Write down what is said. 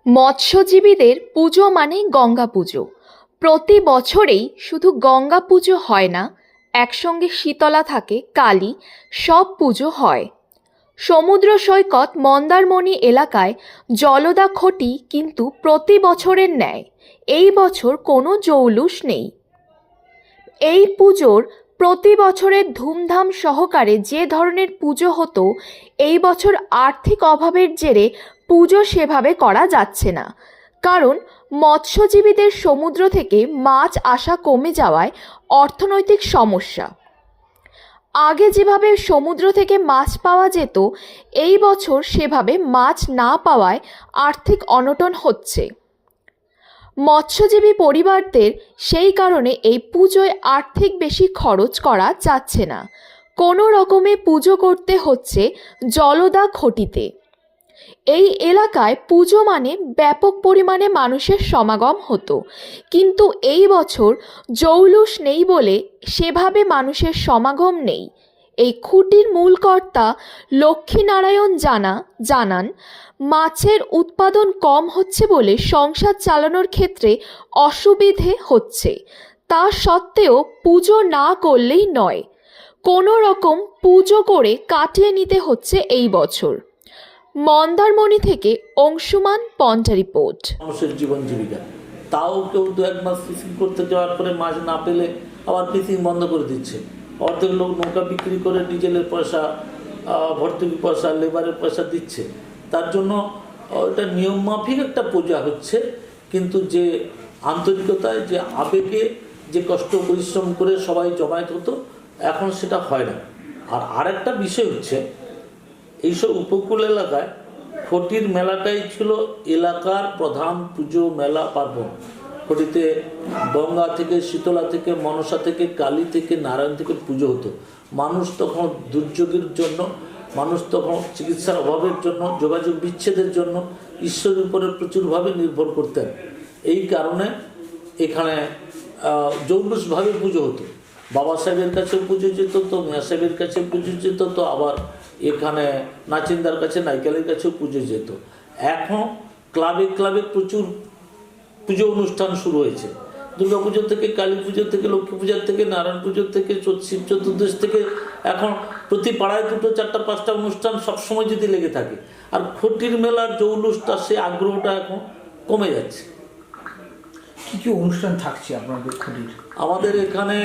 মৎস্যজীবীদের পুজো মানে গঙ্গা পুজো। প্রতি বছরেই শুধু গঙ্গা পুজো হয় না, একসঙ্গে শীতলা থাকে, কালী, সব পুজো হয়। সমুদ্র সৈকত মন্দারমণি এলাকায় জলদাখটি কিন্তু প্রতি বছরের ন্যায় এই বছর কোনো জৌলুস নেই। এই পুজোর প্রতি বছরের ধুমধাম সহকারে যে ধরনের পুজো হতো, এই বছর আর্থিক অভাবের জেরে পুজো সেভাবে করা যাচ্ছে না। কারণ মৎস্যজীবীদের সমুদ্র থেকে মাছ আসা কমে যাওয়ায় অর্থনৈতিক সমস্যা। আগে যেভাবে সমুদ্র থেকে মাছ পাওয়া যেত, এই বছর সেভাবে মাছ না পাওয়ায় আর্থিক অনটন হচ্ছে। মৎস্যজীবী পরিবারদের সেই কারণে এই পুজোয় আর্থিক বেশি খরচ করা যাচ্ছে না। কোনো রকমে পুজো করতে হচ্ছে জলদাখটিতে। এই এলাকায় পুজো মানে ব্যাপক পরিমাণে মানুষের সমাগম হতো, কিন্তু এই বছর জৌলুস নেই বলে সেভাবে মানুষের সমাগম নেই। এই খুঁটির মূল কর্তা লক্ষ্মীনারায়ণ জানান মাছের উৎপাদন কম হচ্ছে বলে সংসার চালানোর ক্ষেত্রে অসুবিধে হচ্ছে। তা সত্ত্বেও পুজো না করলেই নয়, কোনো রকম পুজো করে কাটিয়ে নিতে হচ্ছে এই বছর। মন্দারমণি থেকে অংশুমান পন্টা রিপোর্ট। মানুষের জীবন জীবিকা, তাও কেউ 2-1 মাস ফিশিং করতে যাওয়ার পরে মাছ না পেলে আবার ফিশিং বন্ধ করে দিচ্ছে। অর্ধেক লোক নৌকা বিক্রি করে ডিজেলের পয়সা, ভর্তুকি পয়সা, লেবারের পয়সা দিচ্ছে। তার জন্য এটা নিয়ম মাফিক একটা পূজা হচ্ছে, কিন্তু যে আন্তরিকতায়, যে আবেগে, যে কষ্ট পরিশ্রম করে সবাই জমায়েত হতো, এখন সেটা হয় না। আর আরেকটা বিষয় হচ্ছে, এইসব উপকূল এলাকায় ফটির মেলাটাই ছিল এলাকার প্রধান পুজো, মেলা, পার্বণ। ফটিতে গঙ্গা থেকে, শীতলা থেকে, মনসা থেকে, কালী থেকে, নারায়ণ থেকে পুজো হতো। মানুষ তখন দুর্যোগের জন্য, মানুষ তখন চিকিৎসার অভাবের জন্য, যোগাযোগ বিচ্ছেদের জন্য ঈশ্বরের উপরে প্রচুরভাবে নির্ভর করতেন। এই কারণে এখানে জৌলুসভাবে পুজো হতো। বাবা সাহেবের কাছে পুজো যেত, তো মিয়া সাহেবের কাছে পুজো যেত, তো আবার এখানে নাচিন্দার কাছে, নাইকেলের কাছেও পুজো যেত। এখন ক্লাবে ক্লাবে প্রচুর পুজো অনুষ্ঠান শুরু হয়েছে। দুর্গা পুজো থেকে, কালী পুজো থেকে, লক্ষ্মী পূজার থেকে, নারায়ণ পুজোর থেকে, শিব চতুর্দশ থেকে এখন প্রতি পাড়ায় 2, 4, 5টা অনুষ্ঠান সবসময় যদি লেগে থাকে। আর খটির মেলার জৌলুসটা, সে আগ্রহটা এখন কমে যাচ্ছে। কি কি অনুষ্ঠান থাকছে আপনাদের খটির? আমাদের এখানে